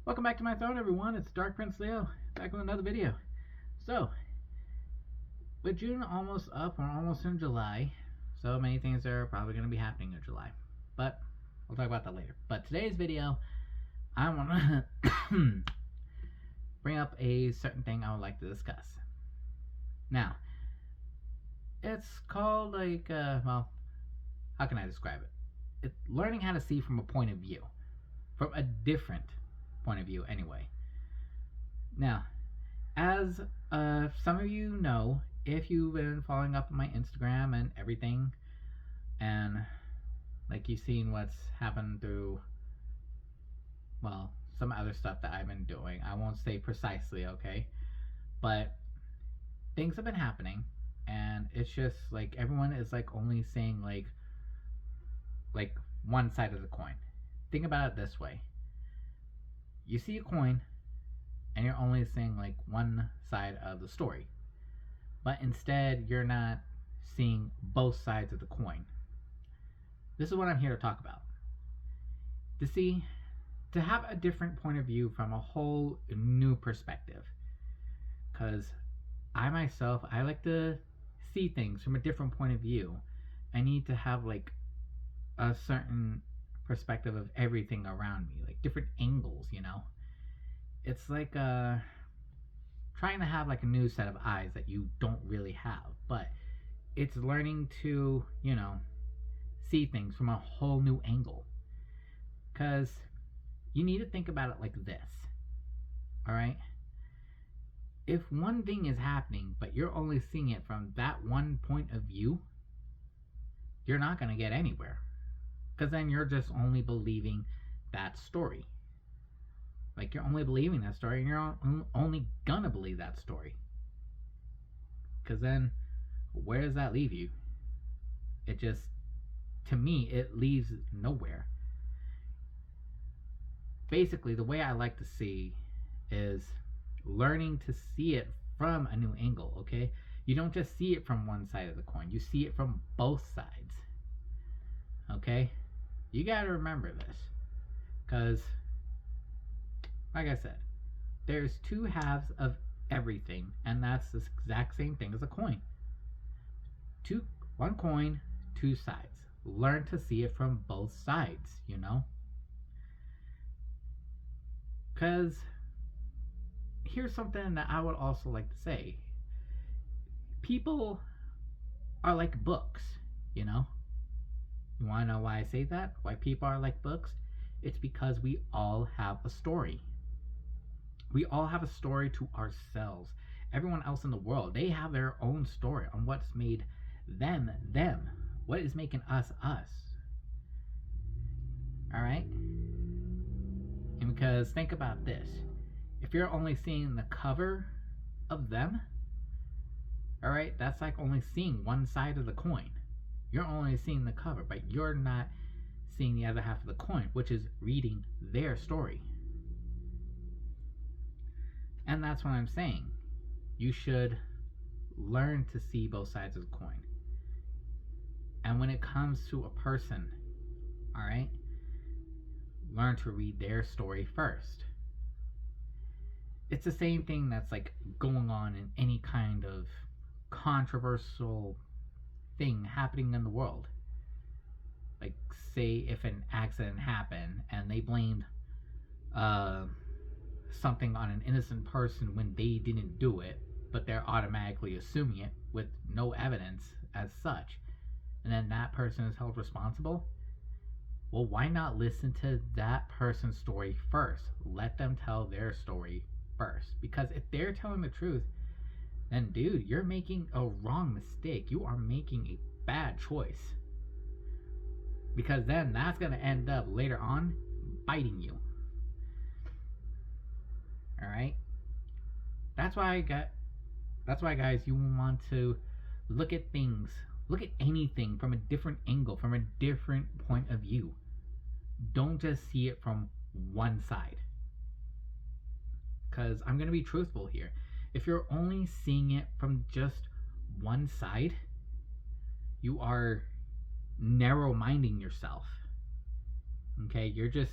Welcome back to my throne, everyone. It's Dark Prince Leo, back with another video. So, with June almost up, we're almost in July. So many things are probably going to be happening in July. But, we'll talk about that later. But today's video, I want to bring up a certain thing I would like to discuss. Now, it's called well, how can I describe it? It's learning how to see from a point of view. From a different point of view, anyway. Now, as some of you know, if you've been following up on my Instagram and everything, and like you've seen what's happened through, well, some other stuff that I've been doing. I won't say precisely, okay? But things have been happening, and it's just like everyone is like only saying like one side of the coin. Think about it this way. You see a coin and you're only seeing like one side of the story. But instead, you're not seeing both sides of the coin. This is what I'm here to talk about. To have a different point of view from a whole new perspective. Because I myself, I like to see things from a different point of view. I need to have like a certain perspective of everything around me, like different angles, you know. It's like trying to have like a new set of eyes that you don't really have, but it's learning to, you know, see things from a whole new angle. Because you need to think about it like this, all right? If one thing is happening, but you're only seeing it from that one point of view, you're not going to get anywhere. Because then you're just only believing that story. Like, you're only believing that story, and you're only gonna believe that story. Because then, where does that leave you? It just, to me, it leaves nowhere. Basically, the way I like to see is learning to see it from a new angle, okay? You don't just see it from one side of the coin. You see it from both sides. Okay? You gotta remember this. Because, like I said, there's two halves of everything, and that's the exact same thing as a coin. One coin, two sides. Learn to see it from both sides, you know? Because here's something that I would also like to say. People are like books, you know? You want to know why I say that? Why people are like books? It's because we all have a story. We all have a story to ourselves. Everyone else in the world, they have their own story on what's made them, them. What is making us, us. Alright? And because think about this. If you're only seeing the cover of them, alright, that's like only seeing one side of the coin. You're only seeing the cover, but you're not seeing the other half of the coin, which is reading their story. And that's what I'm saying. You should learn to see both sides of the coin. And when it comes to a person, alright, learn to read their story first. It's the same thing that's like going on in any kind of controversial thing happening in the world. Like, say if an accident happened and they blamed something on an innocent person when they didn't do it, but they're automatically assuming it with no evidence as such, and then that person is held responsible. Well, why not listen to that person's story first? Let them tell their story first. Because if they're telling the truth, then dude, you're making a wrong mistake. You are making a bad choice. Because then that's going to end up later on biting you. Alright? That's why guys, you want to look at things, look at anything from a different angle, from a different point of view. Don't just see it from one side. Because I'm going to be truthful here. If you're only seeing it from just one side, you are narrow-minding yourself. Okay, you're just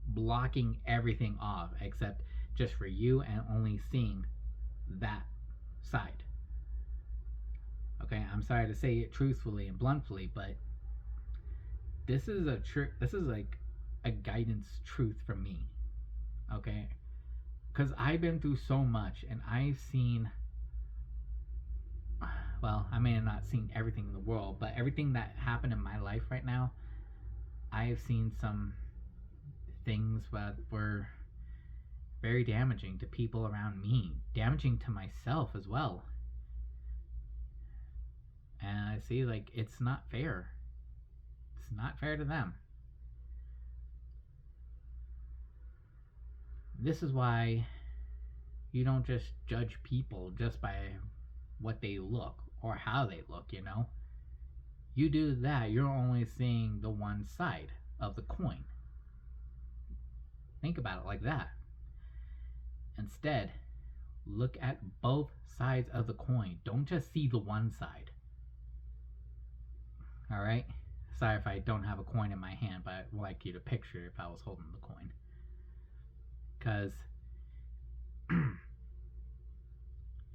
blocking everything off except just for you and only seeing that side. Okay, I'm sorry to say it truthfully and bluntly, but this is this is like a guidance truth from me. Okay, because I've been through so much and I've seen, well, I may have not seen everything in the world, but everything that happened in my life right now, I've seen some things that were very damaging to people around me, damaging to myself as well. And I see, like, it's not fair. It's not fair to them. This is why you don't just judge people just by what they look or how they look, you know? You do that, you're only seeing the one side of the coin. Think about it like that. Instead, look at both sides of the coin. Don't just see the one side. Alright? Sorry if I don't have a coin in my hand, but I'd like you to picture if I was holding the coin. Because,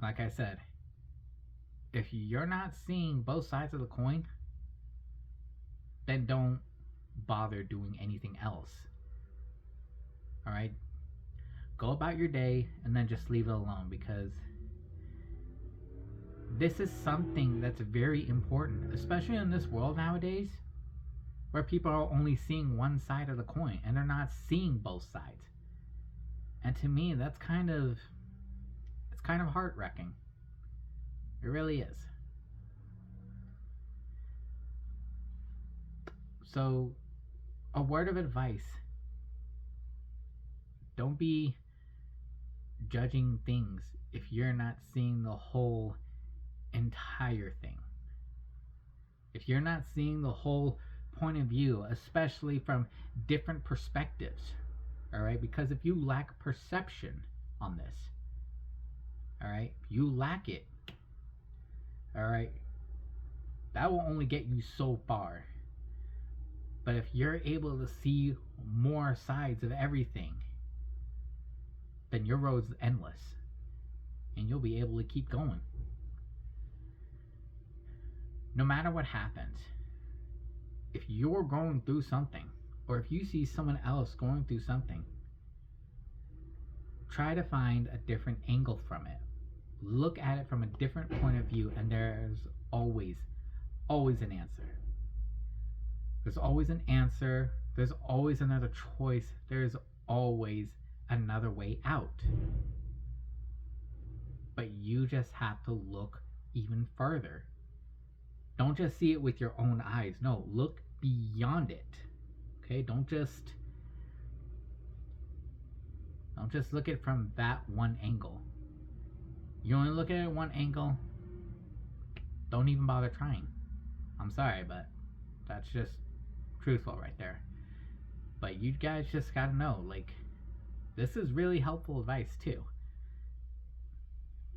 like I said, if you're not seeing both sides of the coin, then don't bother doing anything else. Alright? Go about your day and then just leave it alone, because this is something that's very important, especially in this world nowadays where people are only seeing one side of the coin and they're not seeing both sides. And to me, it's kind of heart-wrecking. It really is. So, a word of advice: don't be judging things if you're not seeing the whole entire thing. If you're not seeing the whole point of view, especially from different perspectives, all right? Because if you lack perception on this, all right, you lack it, all right, that will only get you so far. But if you're able to see more sides of everything, then your road's endless and you'll be able to keep going. No matter what happens, if you're going through something, or if you see someone else going through something, try to find a different angle from it. Look at it from a different point of view, and there's always an answer. There's always an answer. There's always another choice. There's always another way out. But you just have to look even further. Don't just see it with your own eyes. No, look beyond it. Okay? Don't just look at it from that one angle. You only look at it one angle, don't even bother trying. I'm sorry, but that's just truthful right there. But you guys just gotta know, like, this is really helpful advice too.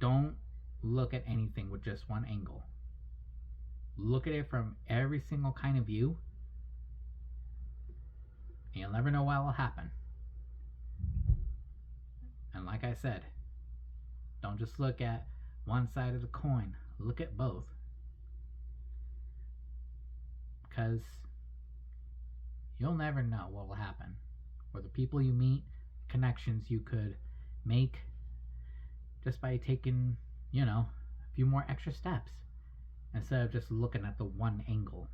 Don't look at anything with just one angle. Look at it from every single kind of view, and you'll never know what will happen. And like I said, don't just look at one side of the coin. Look at both. Because you'll never know what will happen. Or the people you meet, connections you could make just by taking, a few more extra steps instead of just looking at the one angle.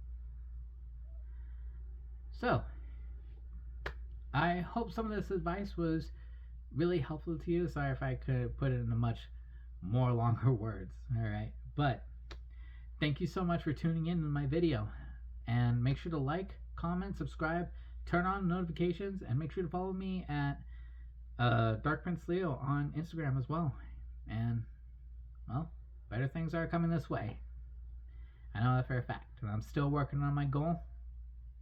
So, I hope some of this advice was really helpful to you. Sorry if I could put it in a much more longer words. Alright, but thank you so much for tuning in to my video, and make sure to like, comment, subscribe, turn on notifications, and make sure to follow me at Dark Prince Leo on Instagram as well. And, well, better things are coming this way. I know that for a fact, and I'm still working on my goal,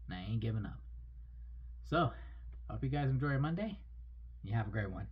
and I ain't giving up. So, hope you guys enjoy your Monday. You have a great one.